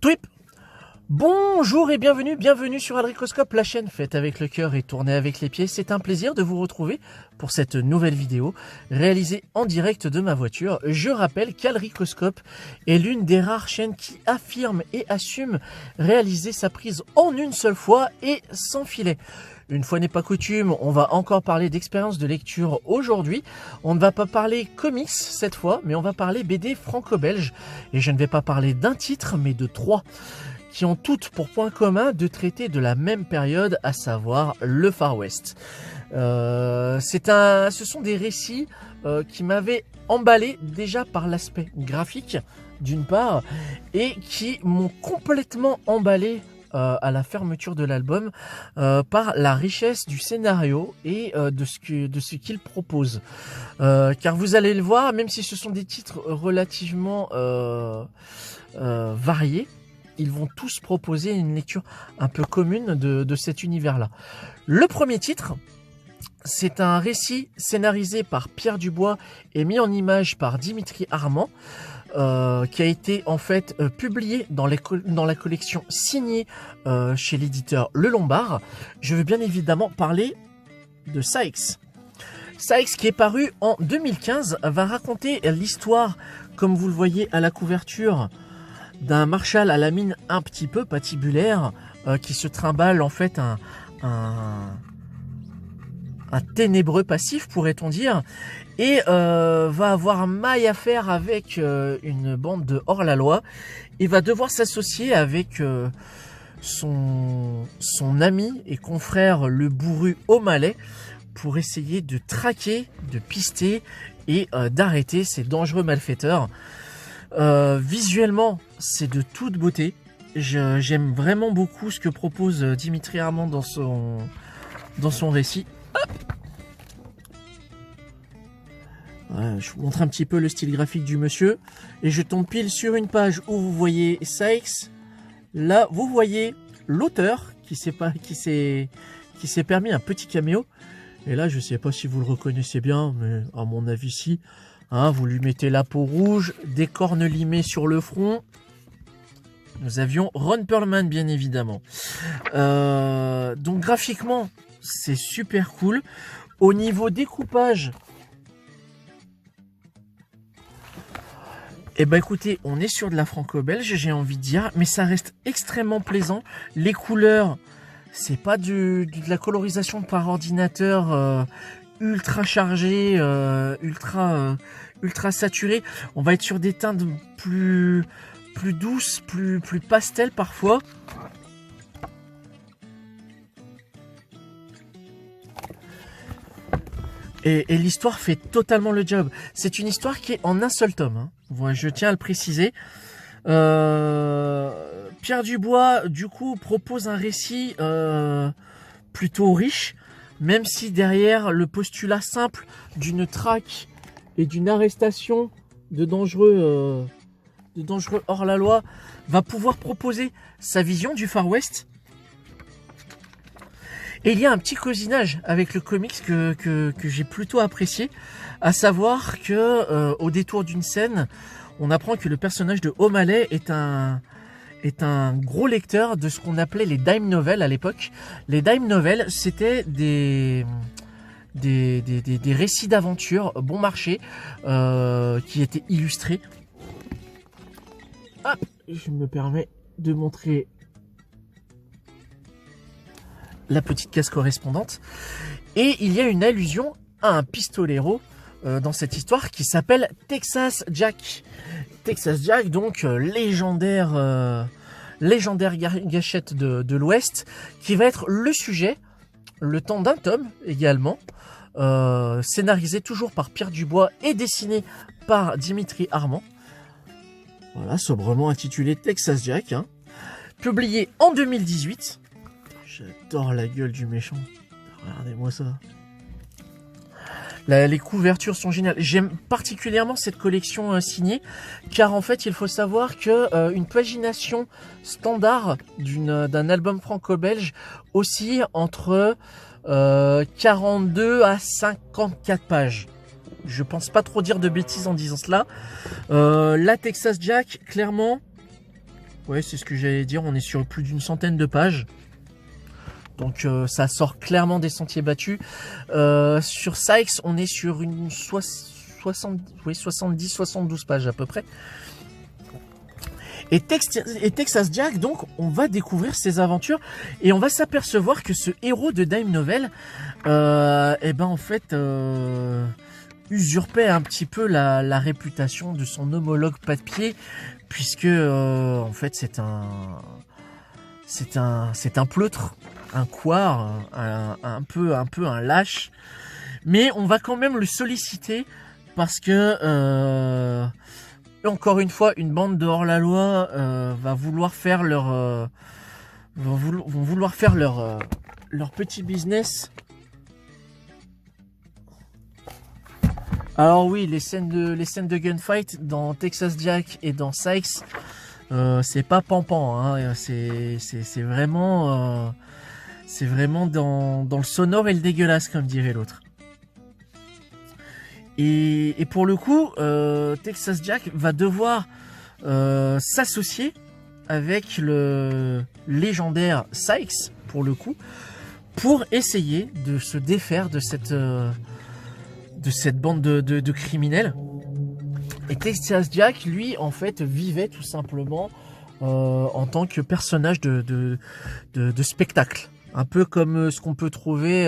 Twip. Bonjour et bienvenue sur Aldricoscope, la chaîne faite avec le cœur et tournée avec les pieds. C'est un plaisir de vous retrouver pour cette nouvelle vidéo réalisée en direct de ma voiture. Je rappelle qu'Aldricoscope est l'une des rares chaînes qui affirme et assume réaliser sa prise en une seule fois et sans filet. Une fois n'est pas coutume, on va encore parler d'expérience de lecture aujourd'hui. On ne va pas parler comics cette fois, mais on va parler BD franco-belge. Et je ne vais pas parler d'un titre, mais de trois, qui ont toutes pour point commun de traiter de la même période, à savoir le Far West. Ce sont des récits qui m'avaient emballé déjà par l'aspect graphique, d'une part, et qui m'ont complètement emballé à la fermeture de l'album par la richesse du scénario et de ce qu'il propose. Car vous allez le voir, même si ce sont des titres relativement variés, ils vont tous proposer une lecture un peu commune de cet univers-là. Le premier titre, c'est un récit scénarisé par Pierre Dubois et mis en image par Dimitri Armand, qui a été en fait publié dans la collection signée chez l'éditeur Le Lombard. Je veux bien évidemment parler de Sykes. Sykes, qui est paru en 2015, va raconter l'histoire, comme vous le voyez à la couverture, d'un marshal à la mine un petit peu patibulaire qui se trimballe en fait un ténébreux passif, pourrait-on dire, et va avoir maille à faire avec une bande de hors-la-loi et va devoir s'associer avec son ami et confrère le bourru O'Malley pour essayer de traquer, de pister et d'arrêter ces dangereux malfaiteurs. Visuellement, c'est de toute beauté. J'aime vraiment beaucoup ce que propose Dimitri Armand dans son récit. Voilà, je vous montre un petit peu le style graphique du monsieur. Et je tombe pile sur une page où vous voyez Sykes. Là, vous voyez l'auteur qui s'est permis un petit caméo. Et là, je ne sais pas si vous le reconnaissez bien, mais à mon avis, si. Hein, vous lui mettez la peau rouge, des cornes limées sur le front. Nous avions Ron Perlman, bien évidemment. Donc graphiquement, c'est super cool. Au niveau découpage, eh ben écoutez, on est sur de la franco-belge, j'ai envie de dire, mais ça reste extrêmement plaisant. Les couleurs, c'est pas de la colorisation par ordinateur ultra chargé, ultra saturé. On va être sur des teintes plus douces, plus pastel parfois. Et l'histoire fait totalement le job. C'est une histoire qui est en un seul tome, hein. Voilà, je tiens à le préciser. Pierre Dubois, du coup, propose un récit plutôt riche, même si derrière le postulat simple d'une traque et d'une arrestation de dangereux hors-la-loi va pouvoir proposer sa vision du Far West. Et il y a un petit cousinage avec le comics que j'ai plutôt apprécié, à savoir que au détour d'une scène, on apprend que le personnage de O'Malley est un gros lecteur de ce qu'on appelait les dime novels à l'époque. Les dime novels, c'était des récits d'aventure bon marché qui étaient illustrés. Hop, je me permets de montrer la petite case correspondante. Et il y a une allusion à un pistolero dans cette histoire qui s'appelle Texas Jack. Texas Jack, donc légendaire gâchette de l'Ouest, qui va être le sujet, le temps d'un tome également, scénarisé toujours par Pierre Dubois et dessiné par Dimitri Armand. Voilà, sobrement intitulé Texas Jack, hein. Publié en 2018. J'adore la gueule du méchant. Regardez-moi ça. Les couvertures sont géniales. J'aime particulièrement cette collection signée, car en fait, il faut savoir que une pagination standard d'un album franco-belge oscille entre 42 à 54 pages. Je pense pas trop dire de bêtises en disant cela. La Texas Jack, clairement, Ouais, c'est ce que j'allais dire. On est sur plus d'une centaine de pages. Donc ça sort clairement des sentiers battus. Sur Sykes, on est sur une 70-72 pages à peu près. Et Texas Jack, donc, on va découvrir ses aventures et on va s'apercevoir que ce héros de dime novel, en fait, usurpait un petit peu la réputation de son homologue papier, puisque en fait c'est un pleutre, un couard, un peu un lâche, mais on va quand même le solliciter parce que encore une fois, une bande de hors-la-loi va vouloir faire leur leur petit business. Alors oui, les scènes de gunfight dans Texas Jack et dans Sykes, c'est pas pampant, hein, c'est vraiment dans le sonore et le dégueulasse, comme dirait l'autre. Et pour le coup, Texas Jack va devoir s'associer avec le légendaire Sykes, pour le coup, pour essayer de se défaire de cette bande de criminels. Et Texas Jack, lui, en fait, vivait tout simplement en tant que personnage de spectacle. Un peu comme ce qu'on peut trouver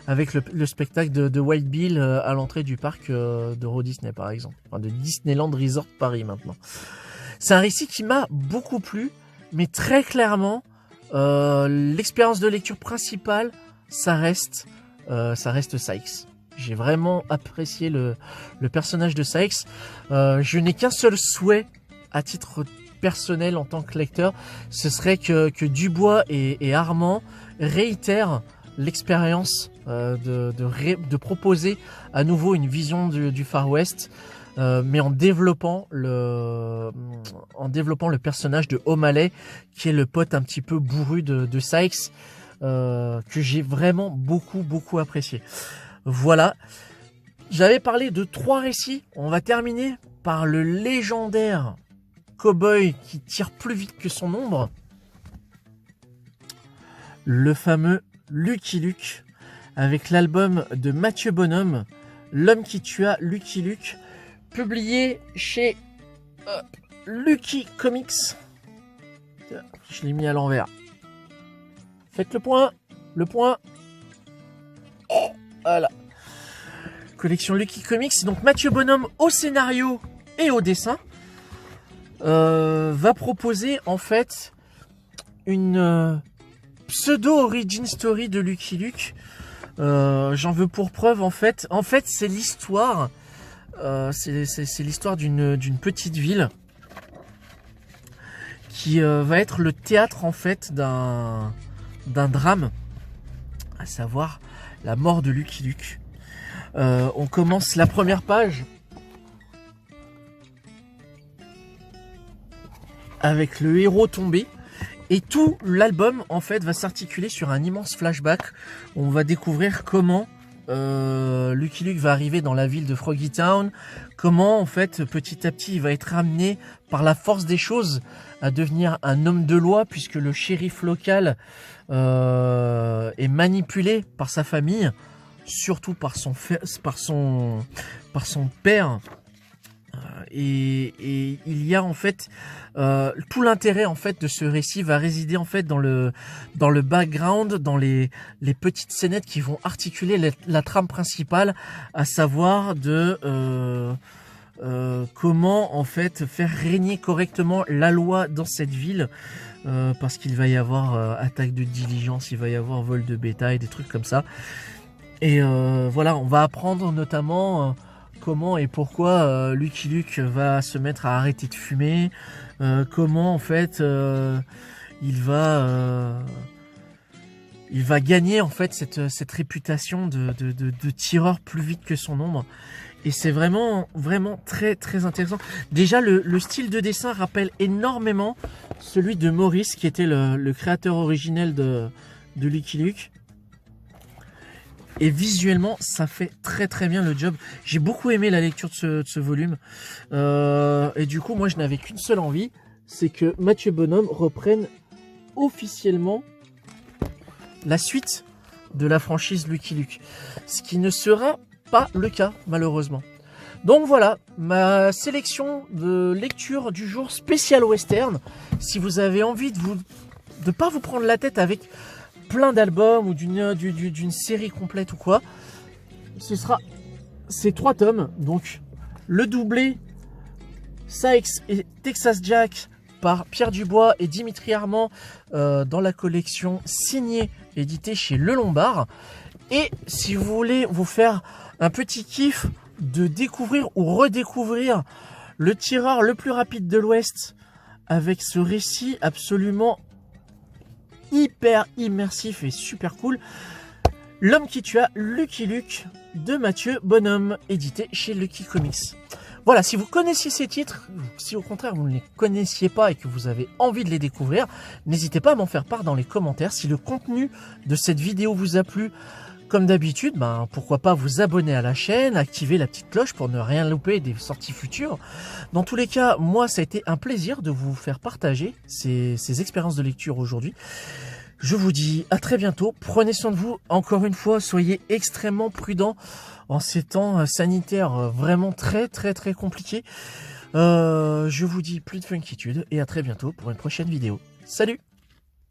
avec le spectacle de Wild Bill à l'entrée du parc de Walt Disney, par exemple. Enfin, de Disneyland Resort Paris, maintenant. C'est un récit qui m'a beaucoup plu, mais très clairement, l'expérience de lecture principale, ça reste Sykes. J'ai vraiment apprécié le personnage de Sykes. Je n'ai qu'un seul souhait à titre personnel en tant que lecteur, ce serait que Dubois et Armand réitèrent l'expérience de proposer à nouveau une vision du Far West, mais en développant le personnage de O'Malley, qui est le pote un petit peu bourru de Sykes, que j'ai vraiment beaucoup apprécié. Voilà, j'avais parlé de 3 récits. On va terminer par le légendaire Cowboy qui tire plus vite que son ombre, le fameux Lucky Luke, avec l'album de Mathieu Bonhomme, L'homme qui tua Lucky Luke, publié chez Lucky Comics. Je l'ai mis à l'envers. Faites le point. Voilà. Collection Lucky Comics. Donc Mathieu Bonhomme au scénario et au dessin va proposer en fait une pseudo origin story de Lucky Luke. J'en veux pour preuve en fait c'est l'histoire c'est l'histoire d'une petite ville qui va être le théâtre en fait d'un drame, à savoir la mort de Lucky Luke. On commence la première page avec le héros tombé, et tout l'album en fait va s'articuler sur un immense flashback. On va découvrir comment Lucky Luke va arriver dans la ville de Froggy Town, comment en fait petit à petit il va être amené par la force des choses à devenir un homme de loi, puisque le shérif local est manipulé par sa famille, surtout par son père. Et il y a en fait tout l'intérêt en fait de ce récit va résider en fait dans le background, dans les petites scénettes qui vont articuler la trame principale, à savoir de comment en fait faire régner correctement la loi dans cette ville, parce qu'il va y avoir attaque de diligence, il va y avoir vol de bétail, des trucs comme ça. Et voilà, on va apprendre notamment comment et pourquoi Lucky Luke va se mettre à arrêter de fumer, comment en fait il va gagner en fait cette réputation de tireur plus vite que son ombre. Et c'est vraiment très intéressant. Déjà le style de dessin rappelle énormément celui de Maurice, qui était le créateur originel de Lucky Luke. Et visuellement, ça fait très bien le job. J'ai beaucoup aimé la lecture de ce volume. Et du coup, moi, je n'avais qu'une seule envie, c'est que Mathieu Bonhomme reprenne officiellement la suite de la franchise Lucky Luke. Ce qui ne sera pas le cas, malheureusement. Donc voilà, ma sélection de lecture du jour spécial western. Si vous avez envie de pas vous prendre la tête avec plein d'albums ou d'une série complète ou quoi, ce sera ces 3 tomes. Donc le doublé Sykes et Texas Jack par Pierre Dubois et Dimitri Armand dans la collection signée éditée chez Le Lombard. Et si vous voulez vous faire un petit kiff de découvrir ou redécouvrir le tireur le plus rapide de l'Ouest avec ce récit absolument hyper immersif et super cool, L'homme qui tua Lucky Luke de Mathieu Bonhomme, édité chez Lucky Comics. Voilà, si vous connaissiez ces titres, si au contraire vous ne les connaissiez pas et que vous avez envie de les découvrir, n'hésitez pas à m'en faire part dans les commentaires. Si le contenu de cette vidéo vous a plu, comme d'habitude, pourquoi pas vous abonner à la chaîne, activer la petite cloche pour ne rien louper des sorties futures. Dans tous les cas, moi ça a été un plaisir de vous faire partager ces expériences de lecture aujourd'hui. Je vous dis à très bientôt, prenez soin de vous, encore une fois, soyez extrêmement prudents en ces temps sanitaires vraiment très compliqués. Je vous dis plus de funkitude et à très bientôt pour une prochaine vidéo. Salut!